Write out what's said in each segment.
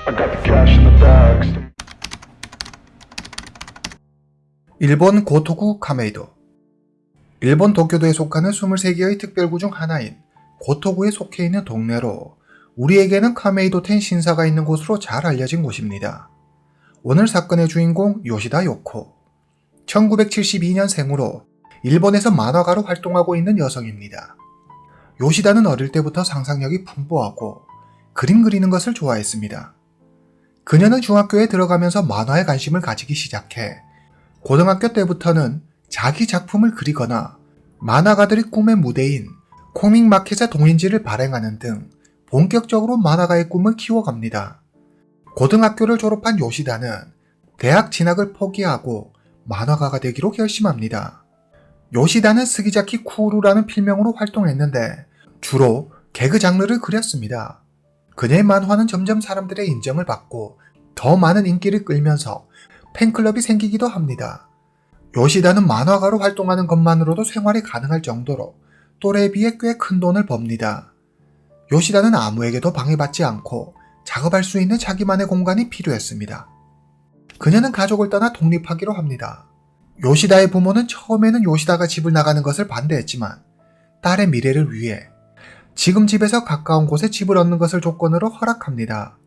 I got the cash in the bags. 일본 고토구 카메이도. 일본 도쿄도에 속하는 23개의 특별구 중 하나인 고토구에 속해 있는 동네로 우리에게는 카메이도10 신사가 있는 곳으로 잘 알려진 곳입니다. 오늘 사건의 주인공 요시다 요코. 1972년 생으로 일본에서 만화가로 활동하고 있는 여성입니다. 요시다는 어릴 때부터 상상력이 풍부하고 그림 그리는 것을 좋아했습니다. 그녀는 중학교에 들어가면서 만화에 관심을 가지기 시작해 고등학교 때부터는 자기 작품을 그리거나 만화가들의 꿈의 무대인 코믹 마켓의 동인지를 발행하는 등 본격적으로 만화가의 꿈을 키워갑니다. 고등학교를 졸업한 요시다는 대학 진학을 포기하고 만화가가 되기로 결심합니다. 요시다는 스기자키 쿠루라는 필명으로 활동했는데 주로 개그 장르를 그렸습니다. 그녀의 만화는 점점 사람들의 인정을 받고 더 많은 인기를 끌면서 팬클럽이 생기기도 합니다. 요시다는 만화가로 활동하는 것만으로도 생활이 가능할 정도로 또래에 비해 꽤 큰 돈을 법니다. 요시다는 아무에게도 방해받지 않고 작업할 수 있는 자기만의 공간이 필요했습니다. 그녀는 가족을 떠나 독립하기로 합니다. 요시다의 부모는 처음에는 요시다가 집을 나가는 것을 반대했지만 딸의 미래를 위해 지금 집에서 가까운 곳에 집을 얻는 것을 조건으로 허락합니다.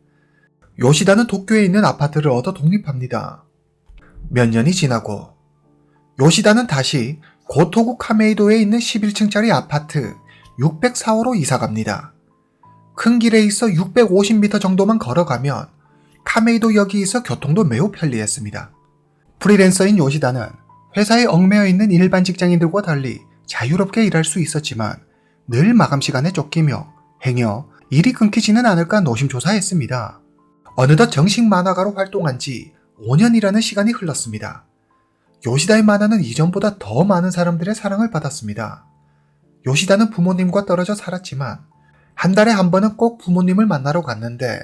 요시다는 도쿄에 있는 아파트를 얻어 독립합니다. 몇 년이 지나고 요시다는 다시 고토구 카메이도에 있는 11층짜리 아파트 604호로 이사갑니다. 큰 길에 있어 650m 정도만 걸어가면 카메이도역이 있어 교통도 매우 편리했습니다. 프리랜서인 요시다는 회사에 얽매여 있는 일반 직장인들과 달리 자유롭게 일할 수 있었지만 늘 마감 시간에 쫓기며 행여 일이 끊기지는 않을까 노심초사했습니다. 어느덧 정식 만화가로 활동한 지 5년이라는 시간이 흘렀습니다. 요시다의 만화는 이전보다 더 많은 사람들의 사랑을 받았습니다. 요시다는 부모님과 떨어져 살았지만 한 달에 한 번은 꼭 부모님을 만나러 갔는데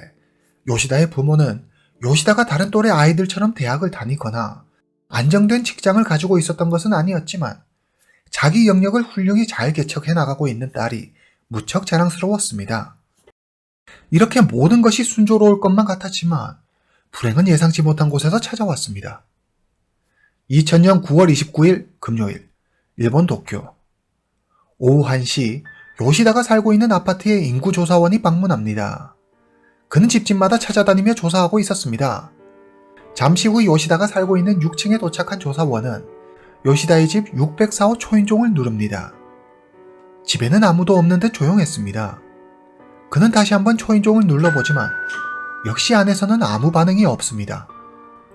요시다의 부모는 요시다가 다른 또래 아이들처럼 대학을 다니거나 안정된 직장을 가지고 있었던 것은 아니었지만 자기 영역을 훌륭히 잘 개척해 나가고 있는 딸이 무척 자랑스러웠습니다. 이렇게 모든 것이 순조로울 것만 같았지만 불행은 예상치 못한 곳에서 찾아왔습니다. 2000년 9월 29일 금요일, 일본 도쿄. 오후 1시 요시다가 살고 있는 아파트에 인구조사원이 방문합니다. 그는 집집마다 찾아다니며 조사하고 있었습니다. 잠시 후 요시다가 살고 있는 6층에 도착한 조사원은 요시다의 집 604호 초인종을 누릅니다. 집에는 아무도 없는 듯 조용했습니다. 그는 다시 한번 초인종을 눌러보지만 역시 안에서는 아무 반응이 없습니다.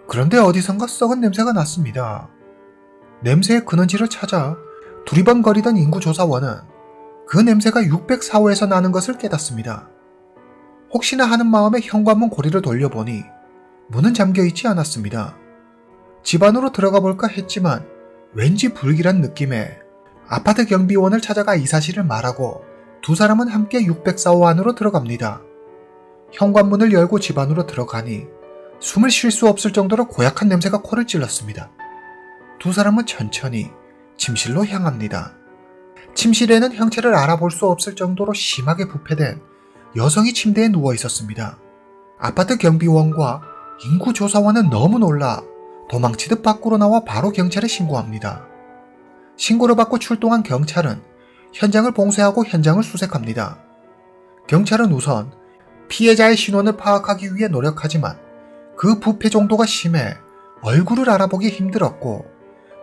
그런데 어디선가 썩은 냄새가 났습니다. 냄새의 근원지를 찾아 두리번거리던 인구조사원은 그 냄새가 604호에서 나는 것을 깨닫습니다. 혹시나 하는 마음에 현관문 고리를 돌려보니 문은 잠겨있지 않았습니다. 집 안으로 들어가 볼까 했지만 왠지 불길한 느낌에 아파트 경비원을 찾아가 이 사실을 말하고 두 사람은 함께 604호 안으로 들어갑니다. 현관문을 열고 집 안으로 들어가니 숨을 쉴 수 없을 정도로 고약한 냄새가 코를 찔렀습니다. 두 사람은 천천히 침실로 향합니다. 침실에는 형체를 알아볼 수 없을 정도로 심하게 부패된 여성이 침대에 누워 있었습니다. 아파트 경비원과 인구조사원은 너무 놀라 도망치듯 밖으로 나와 바로 경찰에 신고합니다. 신고를 받고 출동한 경찰은 현장을 봉쇄하고 현장을 수색합니다. 경찰은 우선 피해자의 신원을 파악하기 위해 노력하지만 그 부패 정도가 심해 얼굴을 알아보기 힘들었고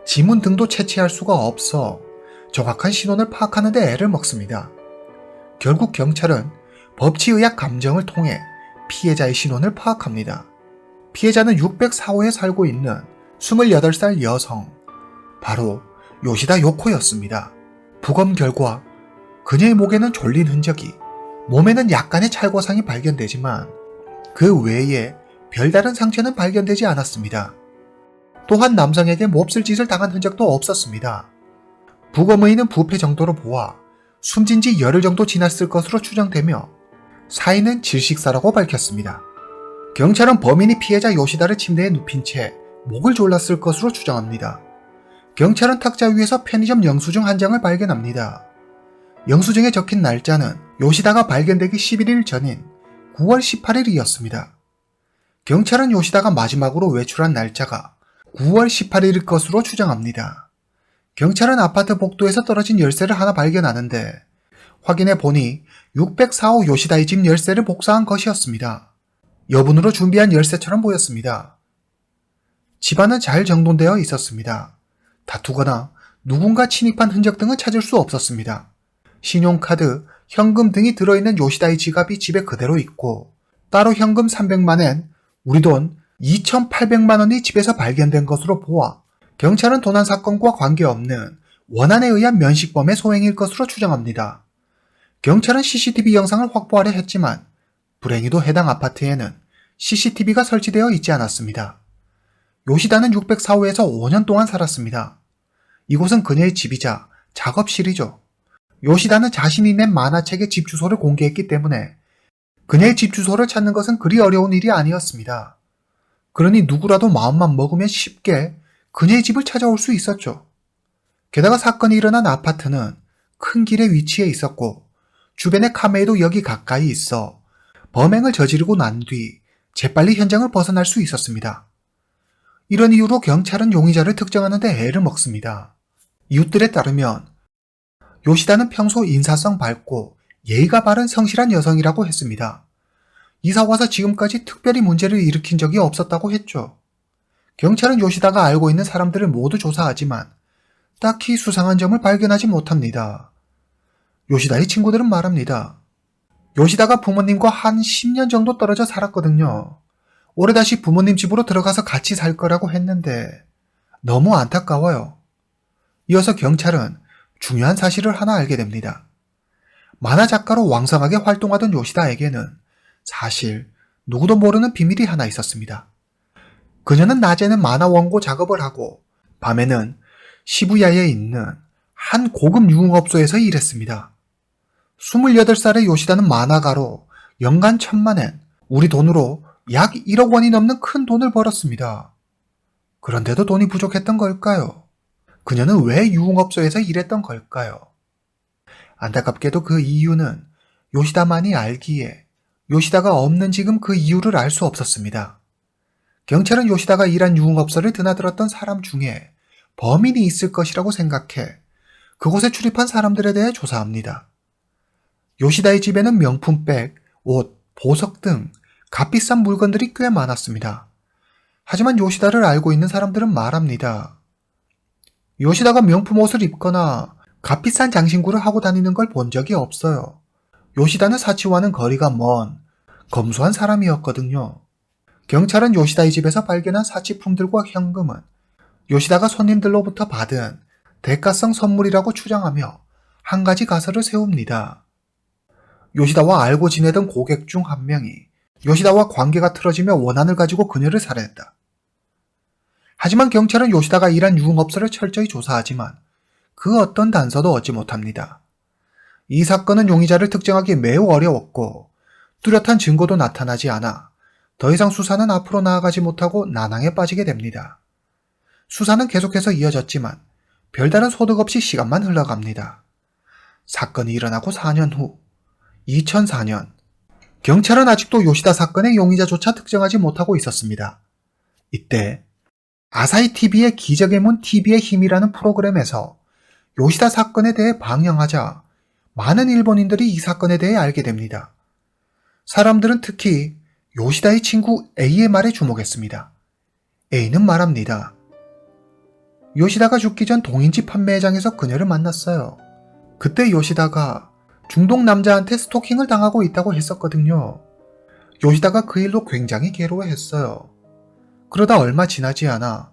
지문 등도 채취할 수가 없어 정확한 신원을 파악하는 데 애를 먹습니다. 결국 경찰은 법치의학 감정을 통해 피해자의 신원을 파악합니다. 피해자는 604호에 살고 있는 28살 여성, 바로 요시다 요코였습니다. 부검 결과 그녀의 목에는 졸린 흔적이, 몸에는 약간의 찰과상이 발견되지만 그 외에 별다른 상처는 발견되지 않았습니다. 또한 남성에게 몹쓸 짓을 당한 흔적도 없었습니다. 부검의는 부패 정도로 보아 숨진 지 열흘 정도 지났을 것으로 추정되며 사인은 질식사라고 밝혔습니다. 경찰은 범인이 피해자 요시다를 침대에 눕힌 채 목을 졸랐을 것으로 추정합니다. 경찰은 탁자 위에서 편의점 영수증 한 장을 발견합니다. 영수증에 적힌 날짜는 요시다가 발견되기 11일 전인 9월 18일이었습니다. 경찰은 요시다가 마지막으로 외출한 날짜가 9월 18일일 것으로 추정합니다. 경찰은 아파트 복도에서 떨어진 열쇠를 하나 발견하는데 확인해 보니 604호 요시다의 집 열쇠를 복사한 것이었습니다. 여분으로 준비한 열쇠처럼 보였습니다. 집안은 잘 정돈되어 있었습니다. 다투거나 누군가 침입한 흔적 등은 찾을 수 없었습니다. 신용카드, 현금 등이 들어있는 요시다의 지갑이 집에 그대로 있고 따로 현금 300만엔, 우리 돈 2,800만원이 집에서 발견된 것으로 보아 경찰은 도난 사건과 관계없는 원한에 의한 면식범의 소행일 것으로 추정합니다. 경찰은 CCTV 영상을 확보하려 했지만 불행히도 해당 아파트에는 CCTV가 설치되어 있지 않았습니다. 요시다는 604호에서 5년 동안 살았습니다. 이곳은 그녀의 집이자 작업실이죠. 요시다는 자신이 낸 만화책의 집 주소를 공개했기 때문에 그녀의 집 주소를 찾는 것은 그리 어려운 일이 아니었습니다. 그러니 누구라도 마음만 먹으면 쉽게 그녀의 집을 찾아올 수 있었죠. 게다가 사건이 일어난 아파트는 큰 길에 위치해 있었고 주변에 카메라도 여기 가까이 있어 범행을 저지르고 난 뒤 재빨리 현장을 벗어날 수 있었습니다. 이런 이유로 경찰은 용의자를 특정하는 데 애를 먹습니다. 이웃들에 따르면 요시다는 평소 인사성 밝고 예의가 바른 성실한 여성이라고 했습니다. 이사와서 지금까지 특별히 문제를 일으킨 적이 없었다고 했죠. 경찰은 요시다가 알고 있는 사람들을 모두 조사하지만 딱히 수상한 점을 발견하지 못합니다. 요시다의 친구들은 말합니다. 요시다가 부모님과 한 10년 정도 떨어져 살았거든요. 올해 다시 부모님 집으로 들어가서 같이 살 거라고 했는데 너무 안타까워요. 이어서 경찰은 중요한 사실을 하나 알게 됩니다. 만화 작가로 왕성하게 활동하던 요시다에게는 사실 누구도 모르는 비밀이 하나 있었습니다. 그녀는 낮에는 만화 원고 작업을 하고 밤에는 시부야에 있는 한 고급 유흥업소에서 일했습니다. 28살의 요시다는 만화가로 연간 1,000만엔, 우리 돈으로 약 1억 원이 넘는 큰 돈을 벌었습니다. 그런데도 돈이 부족했던 걸까요? 그녀는 왜 유흥업소에서 일했던 걸까요? 안타깝게도 그 이유는 요시다만이 알기에 요시다가 없는 지금 그 이유를 알 수 없었습니다. 경찰은 요시다가 일한 유흥업소를 드나들었던 사람 중에 범인이 있을 것이라고 생각해 그곳에 출입한 사람들에 대해 조사합니다. 요시다의 집에는 명품백, 옷, 보석 등 값비싼 물건들이 꽤 많았습니다. 하지만 요시다를 알고 있는 사람들은 말합니다. 요시다가 명품 옷을 입거나 값비싼 장신구를 하고 다니는 걸 본 적이 없어요. 요시다는 사치와는 거리가 먼 검소한 사람이었거든요. 경찰은 요시다의 집에서 발견한 사치품들과 현금은 요시다가 손님들로부터 받은 대가성 선물이라고 추정하며 한 가지 가설을 세웁니다. 요시다와 알고 지내던 고객 중 한 명이 요시다와 관계가 틀어지며 원한을 가지고 그녀를 살해했다. 하지만 경찰은 요시다가 일한 유흥업소를 철저히 조사하지만 그 어떤 단서도 얻지 못합니다. 이 사건은 용의자를 특정하기 매우 어려웠고 뚜렷한 증거도 나타나지 않아 더 이상 수사는 앞으로 나아가지 못하고 난항에 빠지게 됩니다. 수사는 계속해서 이어졌지만 별다른 소득 없이 시간만 흘러갑니다. 사건이 일어나고 4년 후 2004년 경찰은 아직도 요시다 사건의 용의자조차 특정하지 못하고 있었습니다. 이때 아사히 TV의 기적의 문 TV의 힘이라는 프로그램에서 요시다 사건에 대해 방영하자 많은 일본인들이 이 사건에 대해 알게 됩니다. 사람들은 특히 요시다의 친구 A의 말에 주목했습니다. A는 말합니다. 요시다가 죽기 전 동인지 판매장에서 그녀를 만났어요. 그때 요시다가 중동 남자한테 스토킹을 당하고 있다고 했었거든요. 요시다가 그 일로 굉장히 괴로워했어요. 그러다 얼마 지나지 않아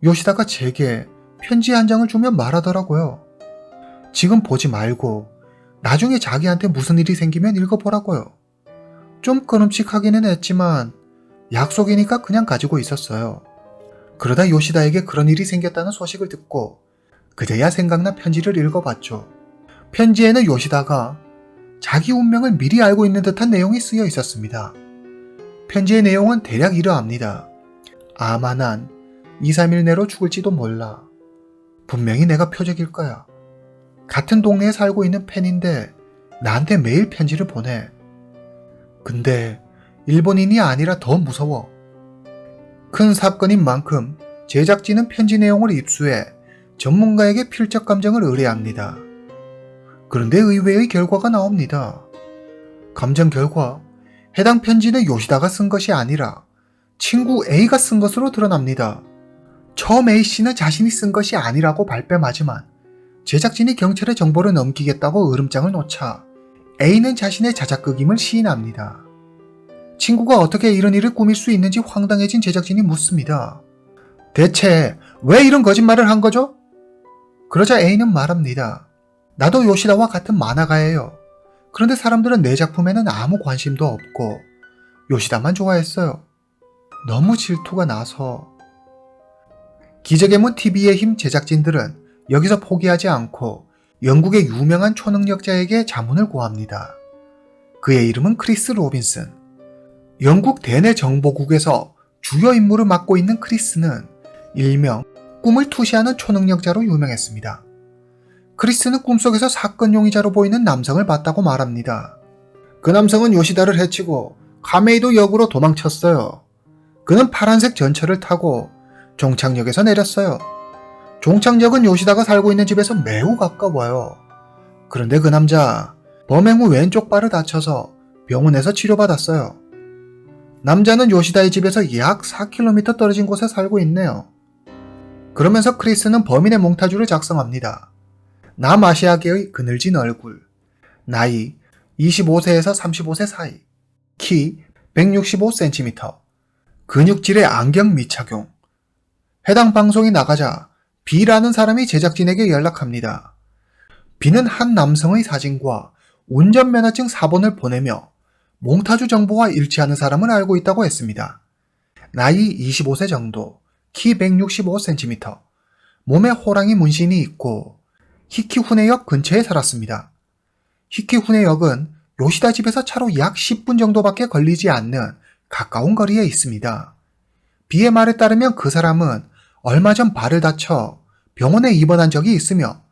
요시다가 제게 편지 한 장을 주며 말하더라고요. 지금 보지 말고 나중에 자기한테 무슨 일이 생기면 읽어보라고요. 좀 끔찍하기는 했지만 약속이니까 그냥 가지고 있었어요. 그러다 요시다에게 그런 일이 생겼다는 소식을 듣고 그제야 생각나 편지를 읽어봤죠. 편지에는 요시다가 자기 운명을 미리 알고 있는 듯한 내용이 쓰여 있었습니다. 편지의 내용은 대략 이러합니다. 아마 난 2, 3일 내로 죽을지도 몰라. 분명히 내가 표적일 거야. 같은 동네에 살고 있는 팬인데 나한테 매일 편지를 보내. 근데 일본인이 아니라 더 무서워. 큰 사건인 만큼 제작진은 편지 내용을 입수해 전문가에게 필적 감정을 의뢰합니다. 그런데 의외의 결과가 나옵니다. 감정 결과 해당 편지는 요시다가 쓴 것이 아니라 친구 A가 쓴 것으로 드러납니다. 처음 A씨는 자신이 쓴 것이 아니라고 발뺌하지만 제작진이 경찰에 정보를 넘기겠다고 으름장을 놓자 A는 자신의 자작극임을 시인합니다. 친구가 어떻게 이런 일을 꾸밀 수 있는지 황당해진 제작진이 묻습니다. 대체 왜 이런 거짓말을 한 거죠? 그러자 A는 말합니다. 나도 요시다와 같은 만화가예요. 그런데 사람들은 내 작품에는 아무 관심도 없고 요시다만 좋아했어요. 너무 질투가 나서. 기적의 TV의 힘 제작진들은 여기서 포기하지 않고 영국의 유명한 초능력자에게 자문을 구합니다. 그의 이름은 크리스 로빈슨. 영국 대내 정보국에서 주요 임무를 맡고 있는 크리스는 일명 꿈을 투시하는 초능력자로 유명했습니다. 크리스는 꿈속에서 사건 용의자로 보이는 남성을 봤다고 말합니다. 그 남성은 요시다를 해치고 카메이도 역으로 도망쳤어요. 그는 파란색 전철을 타고 종착역에서 내렸어요. 종착역은 요시다가 살고 있는 집에서 매우 가까워요. 그런데 그 남자 범행 후 왼쪽 발을 다쳐서 병원에서 치료받았어요. 남자는 요시다의 집에서 약 4km 떨어진 곳에 살고 있네요. 그러면서 크리스는 범인의 몽타주를 작성합니다. 남아시아계의 그늘진 얼굴, 나이 25세에서 35세 사이, 키 165cm, 근육질의 안경 미착용. 해당 방송이 나가자 B라는 사람이 제작진에게 연락합니다. B는 한 남성의 사진과 운전면허증 사본을 보내며 몽타주 정보와 일치하는 사람을 알고 있다고 했습니다. 나이 25세 정도, 키 165cm, 몸에 호랑이 문신이 있고 히키후네역 근처에 살았습니다. 히키후네역은 요시다 집에서 차로 약 10분 정도밖에 걸리지 않는 가까운 거리에 있습니다. B의 말에 따르면 그 사람은 얼마 전 발을 다쳐 병원에 입원한 적이 있으며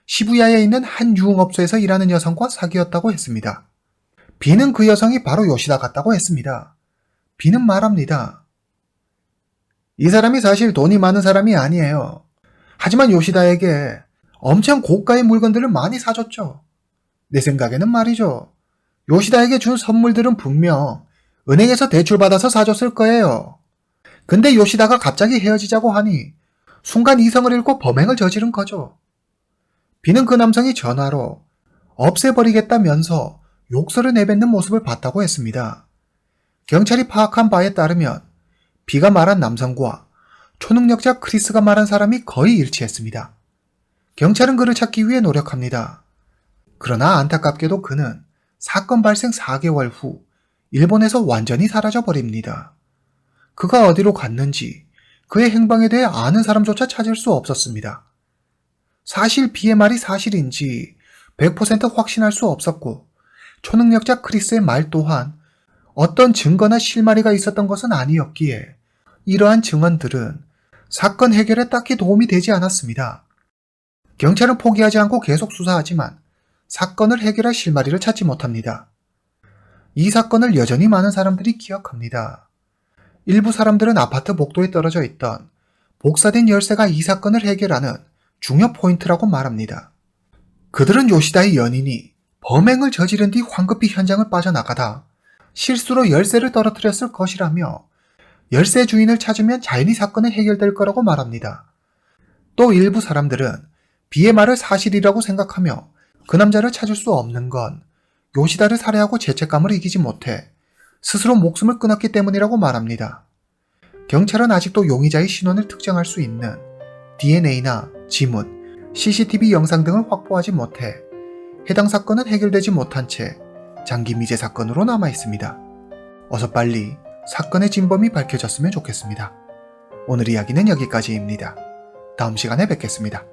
시부야에 있는 한 유흥업소에서 일하는 여성과 사귀었다고 했습니다. B는 그 여성이 바로 요시다 같다고 했습니다. B는 말합니다. 이 사람이 사실 돈이 많은 사람이 아니에요. 하지만 요시다에게 엄청 고가의 물건들을 많이 사줬죠. 내 생각에는 말이죠. 요시다에게 준 선물들은 분명 은행에서 대출받아서 사줬을 거예요. 근데 요시다가 갑자기 헤어지자고 하니 순간 이성을 잃고 범행을 저지른 거죠. B는 그 남성이 전화로 없애버리겠다면서 욕설을 내뱉는 모습을 봤다고 했습니다. 경찰이 파악한 바에 따르면 B가 말한 남성과 초능력자 크리스가 말한 사람이 거의 일치했습니다. 경찰은 그를 찾기 위해 노력합니다. 그러나 안타깝게도 그는 사건 발생 4개월 후 일본에서 완전히 사라져버립니다. 그가 어디로 갔는지 그의 행방에 대해 아는 사람조차 찾을 수 없었습니다. 사실 B의 말이 사실인지 100% 확신할 수 없었고 초능력자 크리스의 말 또한 어떤 증거나 실마리가 있었던 것은 아니었기에 이러한 증언들은 사건 해결에 딱히 도움이 되지 않았습니다. 경찰은 포기하지 않고 계속 수사하지만 사건을 해결할 실마리를 찾지 못합니다. 이 사건을 여전히 많은 사람들이 기억합니다. 일부 사람들은 아파트 복도에 떨어져 있던 복사된 열쇠가 이 사건을 해결하는 중요 포인트라고 말합니다. 그들은 요시다의 연인이 범행을 저지른 뒤 황급히 현장을 빠져나가다 실수로 열쇠를 떨어뜨렸을 것이라며 열쇠 주인을 찾으면 자연히 사건이 해결될 거라고 말합니다. 또 일부 사람들은 B의 말을 사실이라고 생각하며 그 남자를 찾을 수 없는 건 요시다를 살해하고 죄책감을 이기지 못해 스스로 목숨을 끊었기 때문이라고 말합니다. 경찰은 아직도 용의자의 신원을 특정할 수 있는 DNA나 지문, CCTV 영상 등을 확보하지 못해 해당 사건은 해결되지 못한 채 장기 미제 사건으로 남아 있습니다. 어서 빨리 사건의 진범이 밝혀졌으면 좋겠습니다. 오늘 이야기는 여기까지입니다. 다음 시간에 뵙겠습니다.